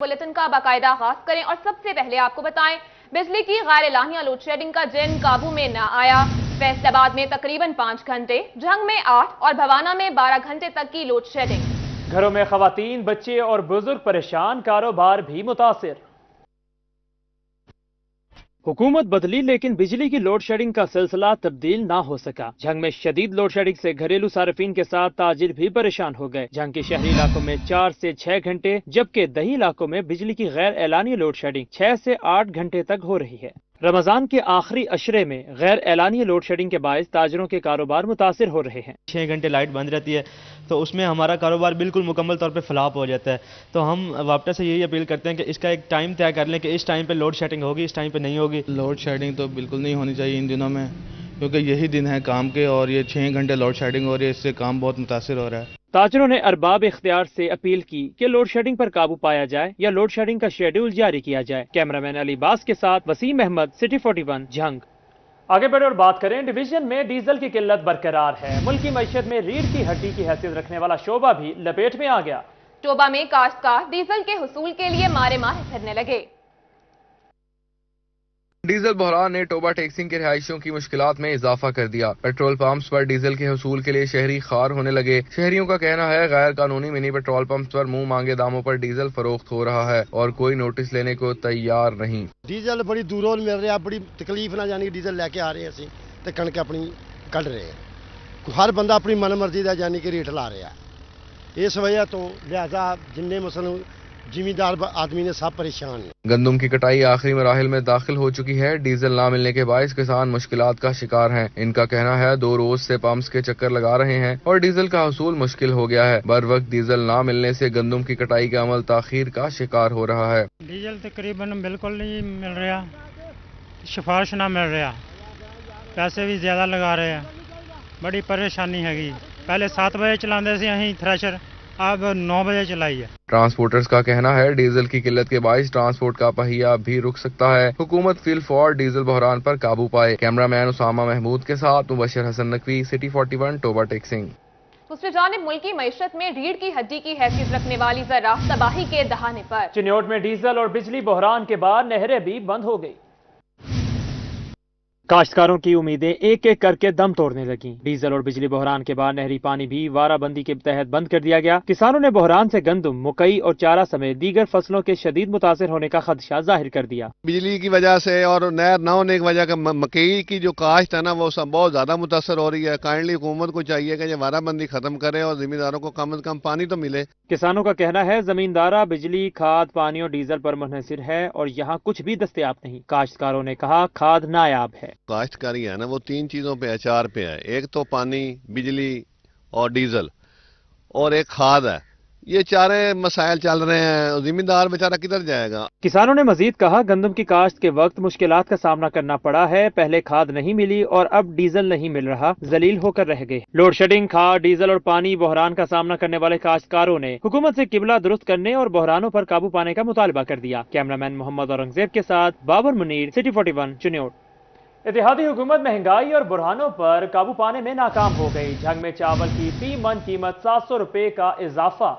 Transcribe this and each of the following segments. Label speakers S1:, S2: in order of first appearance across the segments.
S1: Bulletin का बाकायदा आगाज करें और सबसे पहले आपको बताएं बिजली की गैर एलानिया लोड शेडिंग का जिन काबू में न आया। फैसलाबाद में तकरीबन 5 घंटे, झंग में 8 और भवाना में 12 घंटे तक की लोड शेडिंग।
S2: घरों में खवातीन, बच्चे और बुजुर्ग परेशान, कारोबार भी मुतासिर। हुकूमत बदली लेकिन बिजली की लोड शेडिंग का सिलसिला तब्दील ना हो सका। झंग में शदीद लोड शेडिंग से घरेलू सार्फिन के साथ ताजिर भी परेशान हो गए। झंग के शहरी इलाकों में 4 से 6 घंटे जबकि दही इलाकों में बिजली की गैर एलानी लोड शेडिंग 6 से 8 घंटे तक हो रही है। रमजान के आखिरी अशरे में गैर एलानी लोड शेडिंग के बायस ताजिरों के कारोबार मुतासिर हो रहे हैं।
S3: 6 घंटे लाइट बंद रहती है तो उसमें हमारा कारोबार बिल्कुल मुकम्मल तौर पे फ्लॉप हो जाता है। तो हम वापस से यही अपील करते हैं कि इसका एक टाइम तय कर लें कि इस टाइम पे लोड शेडिंग होगी, इस टाइम पे नहीं होगी।
S4: लोड शेडिंग तो बिल्कुल नहीं होनी चाहिए इन दिनों में, क्योंकि यही दिन है काम के और ये 6 घंटे लोड शेडिंग हो रही है, इससे काम बहुत मुतासिर हो रहा है।
S2: ताजिरों ने अरबाब इख्तियार से अपील की कि लोड शेडिंग पर काबू पाया जाए या लोड शेडिंग का शेड्यूल जारी किया जाए। कैमरामैन अली बास के साथ वसीम अहमद, सिटी 41, झंग। आगे बढ़े और बात करें, डिवीजन में डीजल की किल्लत बरकरार है। मुल्क की मईशत में रीढ़ की हड्डी की हैसियत रखने वाला शोबा भी लपेट में आ गया।
S1: टोबा में काश्तकार डीजल के हुसूल के लिए मारे माहे फिरने लगे।
S5: डीजल बहरान ने टोबा टैक्सिंग के रिहायशियों की मुश्किलात में इजाफा कर दिया। पेट्रोल पंप्स पर डीजल के हुसूल के लिए शहरी खार होने लगे। शहरियों का कहना है गैर कानूनी मिनी पेट्रोल पंप्स पर मुंह मांगे दामों पर डीजल फरोख्त हो रहा है और कोई नोटिस लेने को तैयार नहीं।
S6: डीजल बड़ी दूरों मिल रहा, बड़ी तकलीफ ना जानी डीजल लेके आ रहे हैं असी ते कणक अपनी कढ़ रहे हैं। हर बंदा अपनी मनमर्जी का जानी कि रेट ला रहा है। इस वजह तो लिहाजा जिन्ने मसलन जिमीदार आदमी ने सब परेशान है।
S5: गंदम की कटाई आखिरी मराहिल में दाखिल हो चुकी है। डीजल ना मिलने के बायस किसान मुश्किलात का शिकार हैं। इनका कहना है 2 रोज से पंप्स के चक्कर लगा रहे हैं और डीजल का हसूल मुश्किल हो गया है। बर वक्त डीजल ना मिलने से गंदम की कटाई का अमल ताखीर का शिकार हो रहा है।
S7: डीजल तकरीबन बिल्कुल नहीं मिल रहा, सिफारिश ना मिल रहा, पैसे भी ज्यादा लगा रहे हैं, बड़ी परेशानी हैगी। पहले 7 बजे चलाते थे अहीं थ्रेशर, अब 9 बजे चलाई है।
S5: ट्रांसपोर्टर्स का कहना है डीजल की किल्लत के बायस ट्रांसपोर्ट का पहिया भी रुक सकता है। हुकूमत फिल फॉर डीजल बहरान पर काबू पाए। कैमरामैन उसामा महमूद के साथ Mubashar Hasan Naqvi, city 41, Toba taxing.
S1: दूसरी जानिब मुल्क की मईशत में रीढ़ की हड्डी की हैसियत रखने वाली जरा तबाही के दहाने पर।
S2: चिन्योट में डीजल और बिजली बहरान के बाद नहरें भी बंद हो गई। काश्तकारों की उम्मीदें एक एक करके दम तोड़ने लगी। डीजल और बिजली बहरान के बाद नहरी पानी भी वाराबंदी के तहत बंद कर दिया गया। किसानों ने बहरान से गंदम, मकई और चारा समेत दीगर फसलों के शदीद मुतासिर होने का खदशा जाहिर कर दिया।
S6: बिजली की वजह से और नहर न होने की वजह का मकई की जो काश्त है ना वो सब बहुत ज्यादा मुतासर हो रही है। काइंडली हुकूमत को चाहिए कि ये वाराबंदी खत्म करे और जिम्मेदारों को कम से कम पानी तो मिले।
S2: किसानों का कहना है जमींदारा बिजली, खाद, पानी और डीजल पर मुनहसिर है और यहाँ कुछ भी दस्तयाब नहीं। काश्तकारों ने कहा खाद नायाब है।
S6: काश्तकारी है ना वो 3 चीजों पे है, 4 पे है। एक तो पानी, बिजली और डीजल और एक खाद है। ये 4 मसाइल चल रहे हैं, जिम्मेदार बेचारा किधर जाएगा।
S2: किसानों ने मजीद कहा गंदम की काश्त के वक्त मुश्किलात का सामना करना पड़ा है। पहले खाद नहीं मिली और अब डीजल नहीं मिल रहा, जलील होकर रह गए। लोड शेडिंग, खाद, डीजल और पानी बहरान का सामना करने वाले काश्तकारों ने हुकूमत से किबला दुरुस्त करने और बहरानों पर काबू पाने का मुतालबा कर दिया। कैमरामैन मोहम्मद औरंगजेब के साथ बाबर मुनीर, सिटी 41, चिन्योट। इत्तेहादी हुकूमत महंगाई और बुरहानों पर काबू पाने में नाकाम हो गई। झंग में चावल की फी मन कीमत 700 रुपए का इजाफा।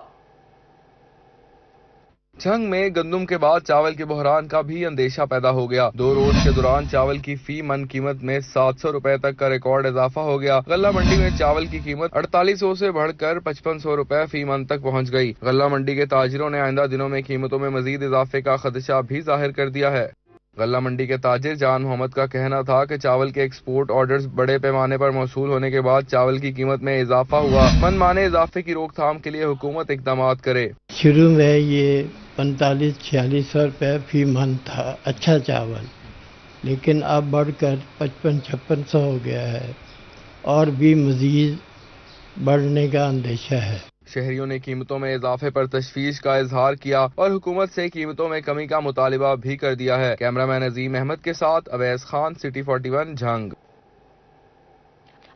S5: झंग में गंदम के बाद चावल के बहरान का भी अंदेशा पैदा हो गया। 2 रोज के दौरान चावल की फी मन कीमत में 700 रुपए तक का रिकॉर्ड इजाफा हो गया। गल्ला मंडी में चावल की कीमत 4800 से बढ़कर 5500 रुपए फी मन तक पहुंच गई। गल्ला मंडी के ताजिरों ने आइंदा दिनों में कीमतों में मजीद इजाफे का खदशा भी जाहिर कर दिया है। गल्ला मंडी के ताजिर जान मोहम्मद का कहना था कि चावल के एक्सपोर्ट ऑर्डर्स बड़े पैमाने पर मौसूल होने के बाद चावल की कीमत में इजाफा हुआ। मनमाने इजाफे की रोकथाम के लिए हुकूमत इकदाम करे।
S8: शुरू में ये 45-46 रुपये फी मन था अच्छा चावल, लेकिन अब बढ़कर 55-56 हो गया है और भी मजीद बढ़ने का अंदेशा है।
S5: शहरियों ने कीमतों में इजाफे पर तशवीश का इजहार किया और हुकूमत से कीमतों में कमी का मुतालिबा भी कर दिया है। कैमरामैन अजीम अहमद के साथ अवैस खान, सिटी 41, झंग।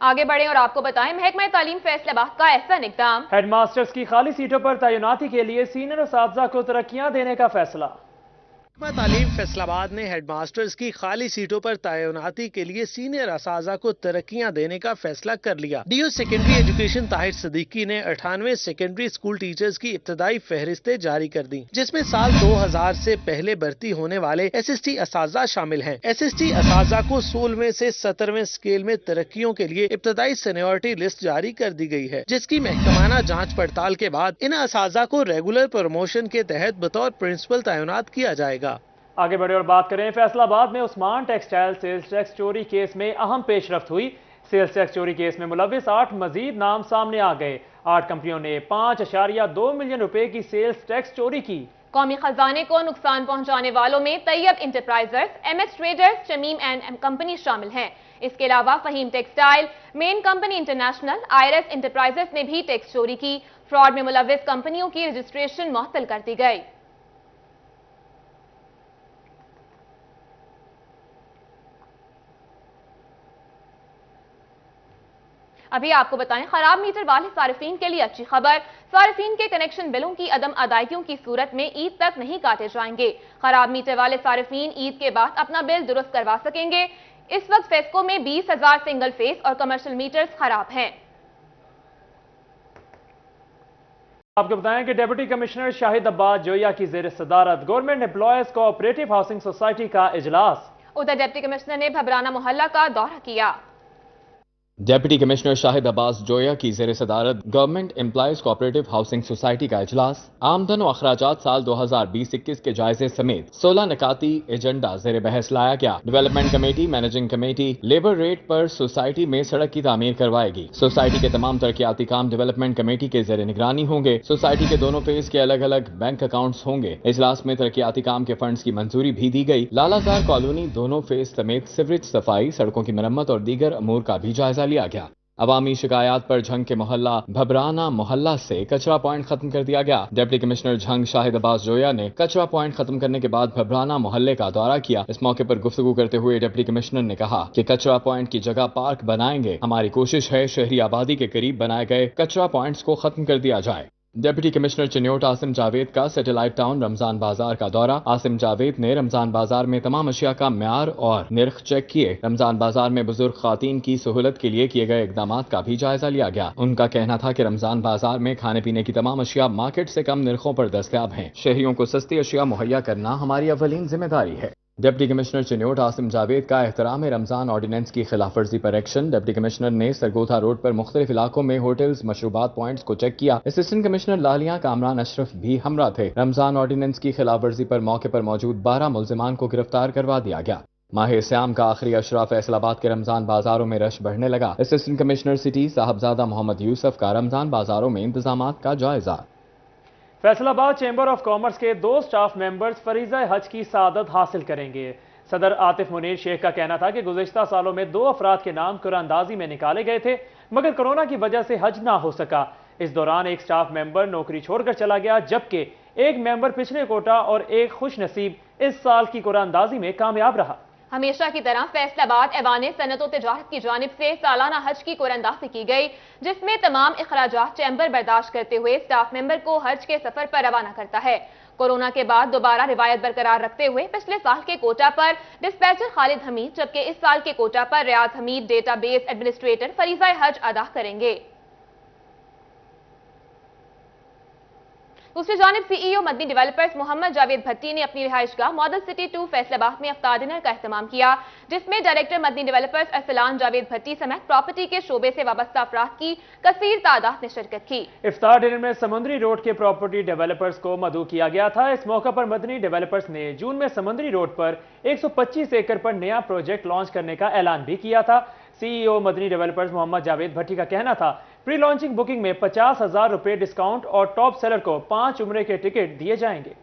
S1: आगे बढ़ें और आपको बताएं महकमा तालीम फैसलाबाद का ऐसा इक़दाम।
S2: हेडमास्टर्स की खाली सीटों पर तैनाती के लिए सीनियर असातिज़ा को तरक्कियां देने का फैसला।
S9: محکمہ تعلیم فیصل آباد نے ہیڈ ماسٹرز کی خالی سیٹوں پر تعیناتی کے لیے سینئر اساتذہ کو ترقیاں دینے کا فیصلہ کر لیا۔ D O secondary education Tahir Siddiqui نے 98 سیکنڈری اسکول ٹیچرز کی ابتدائی فہرستیں جاری کر دی، جس میں سال 2000 سے پہلے بھرتی ہونے والے ایس ایس ٹی اساتذہ شامل ہیں۔ ایس ایس ٹی اساتذہ کو 16ویں سے 17ویں اسکیل میں ترقیوں کے لیے ابتدائی سینیورٹی لسٹ جاری کر دی گئی ہے، جس کی محکمانہ جانچ پڑتال کے بعد ان اساتذہ کو ریگولر پروموشن کے تحت بطور پرنسپل تعینات کیا جائے گا۔
S2: آگے بڑھے اور بات کریں فیصل آباد میں عثمان ٹیکسٹائل سیلز ٹیکس چوری کیس میں اہم پیش رفت ہوئی۔ سیلز ٹیکس چوری کیس میں ملوث 8 مزید نام سامنے آ گئے۔ 8 کمپنیوں نے 5.2 ملین روپے کی سیلز ٹیکس چوری کی۔
S1: قومی خزانے کو نقصان پہنچانے والوں میں Tayyab enterprises, M S traders, Shamim and M company شامل ہیں۔ اس کے علاوہ Fahim textile, main company international, Iris enterprises نے بھی ٹیکس چوری کی۔ فراڈ میں ملوث کمپنیوں کی رجسٹریشن معطل کر دی گئی۔ ابھی آپ کو بتائیں خراب میٹر والے صارفین کے لیے اچھی خبر۔ صارفین کے کنیکشن بلوں کی عدم ادائیگیوں کی صورت میں عید تک نہیں کاٹے جائیں گے۔ خراب میٹر والے صارفین عید کے بعد اپنا بل درست کروا سکیں گے۔ اس وقت فیسکو میں 20,000 سنگل فیس اور کمرشل میٹرز خراب ہیں۔
S2: آپ کو بتائیں کہ ڈپٹی کمشنر شاہد عباس جویا کی زیر صدارت government employees cooperative housing society کا اجلاس۔
S1: ادھر ڈپٹی کمشنر نے بھبرانہ محلہ کا دورہ کیا۔
S10: ڈپٹی کمشنر شاہد عباس جویا کی زیر صدارت government employees cooperative housing society کا اجلاس۔ آمدن و اخراجات سال 2020-21 کے جائزے سمیت 16 نکاتی ایجنڈا زیر بحث لایا گیا۔ Development committee, managing committee labour rate پر سوسائٹی میں سڑک کی تعمیر کروائے گی۔ سوسائٹی کے تمام ترقیاتی کام ڈیولپمنٹ کمیٹی کے زیر نگرانی ہوں گے۔ سوسائٹی کے دونوں فیز کے الگ الگ بینک اکاؤنٹس ہوں گے۔ اجلاس میں ترقیاتی کام کے فنڈز کی منظوری بھی دی گئی۔ لالہ زار کالونی دونوں فیز سمیت سیوریج صفائی، سڑکوں کی مرمت اور دیگر امور کا بھی جائزہ لیا گیا۔ عوامی شکایات پر جھنگ کے محلہ بھبرانہ محلہ سے کچرا پوائنٹ ختم کر دیا گیا۔ ڈپٹی کمشنر جھنگ شاہد عباس جویا نے کچرا پوائنٹ ختم کرنے کے بعد بھبرانہ محلے کا دورہ کیا۔ اس موقع پر گفتگو کرتے ہوئے ڈپٹی کمشنر نے کہا کہ کچرا پوائنٹ کی جگہ پارک بنائیں گے۔ ہماری کوشش ہے شہری آبادی کے قریب بنائے گئے کچرا پوائنٹس کو ختم کر دیا جائے۔ ڈپٹی کمشنر چنیوٹ آصم جاوید کا سیٹلائٹ ٹاؤن رمضان بازار کا دورہ۔ آصم جاوید نے رمضان بازار میں تمام اشیاء کا معیار اور نرخ چیک کیے۔ رمضان بازار میں بزرگ خواتین کی سہولت کے لیے کیے گئے اقدامات کا بھی جائزہ لیا گیا۔ ان کا کہنا تھا کہ رمضان بازار میں کھانے پینے کی تمام اشیاء مارکیٹ سے کم نرخوں پر دستیاب ہیں۔ شہریوں کو سستی اشیاء مہیا کرنا ہماری اولین ذمہ داری ہے۔ ڈپٹی کمشنر چنیوٹ آصم جاوید کا احترام رمضان آرڈیننس کی خلاف ورزی پر ایکشن۔ ڈپٹی کمشنر نے سرگوتھا روڈ پر مختلف علاقوں میں ہوٹلز، مشروبات پوائنٹس کو چیک کیا۔ اسسٹنٹ کمشنر لالیاں کامران اشرف بھی ہمراہ تھے۔ رمضان آرڈیننس کی خلاف ورزی پر موقع پر موجود 12 ملزمان کو گرفتار کروا دیا گیا۔ ماہ سیام کا آخری اشرا فیصل آباد کے رمضان بازاروں میں رش بڑھنے لگا۔ اسسٹنٹ کمشنر سٹی صاحبزادہ محمد یوسف کا رمضان بازاروں میں انتظامات کا جائزہ۔
S2: فیصل آباد چیمبر آف کامرس کے 2 سٹاف ممبرز فریضہ حج کی سعادت حاصل کریں گے۔ صدر عاطف منیر شیخ کا کہنا تھا کہ گزشتہ سالوں میں 2 افراد کے نام قرآن اندازی میں نکالے گئے تھے مگر کرونا کی وجہ سے حج نہ ہو سکا۔ اس دوران ایک سٹاف ممبر نوکری چھوڑ کر چلا گیا جبکہ ایک ممبر پچھلے کوٹا اور ایک خوش نصیب اس سال کی قرآن اندازی میں کامیاب رہا۔
S1: ہمیشہ کی طرح فیصل آباد ایوان صنعت و تجارت کی جانب سے سالانہ حج کی قرآن اندازی کی گئی جس میں تمام اخراجات چیمبر برداشت کرتے ہوئے سٹاف ممبر کو حج کے سفر پر روانہ کرتا ہے۔ کورونا کے بعد دوبارہ روایت برقرار رکھتے ہوئے پچھلے سال کے کوٹا پر ڈسپیچر خالد حمید جبکہ اس سال کے کوٹا پر ریاض حمید ڈیٹا بیس ایڈمنسٹریٹر فریضہ حج ادا کریں گے۔ دوسری جانب سی ای او مدنی ڈیولپرز محمد جاوید بھٹی نے اپنی رہائش گاہ ماڈل سٹی 2 فیصل آباد میں افطار ڈنر کا اہتمام کیا جس میں ڈائریکٹر مدنی ڈیولپرز ارسلان جاوید بھٹی سمیت پراپرٹی کے شعبے سے وابستہ افراد کی کثیر تعداد نے شرکت کی۔
S2: افطار ڈنر میں سمندری روڈ کے پراپرٹی ڈیولپرز کو مدعو کیا گیا تھا۔ اس موقع پر مدنی ڈیولپرز نے جون میں سمندری روڈ پر 125 ایکڑ پر نیا پروجیکٹ لانچ کرنے کا اعلان بھی کیا تھا۔ سی ای او مدنی ڈیولپرز محمد جاوید بھٹی کا کہنا تھا پری لانچنگ بکنگ میں 50,000 روپے ڈسکاؤنٹ اور ٹاپ سیلر کو 5 عمرے کے ٹکٹ دیے جائیں گے۔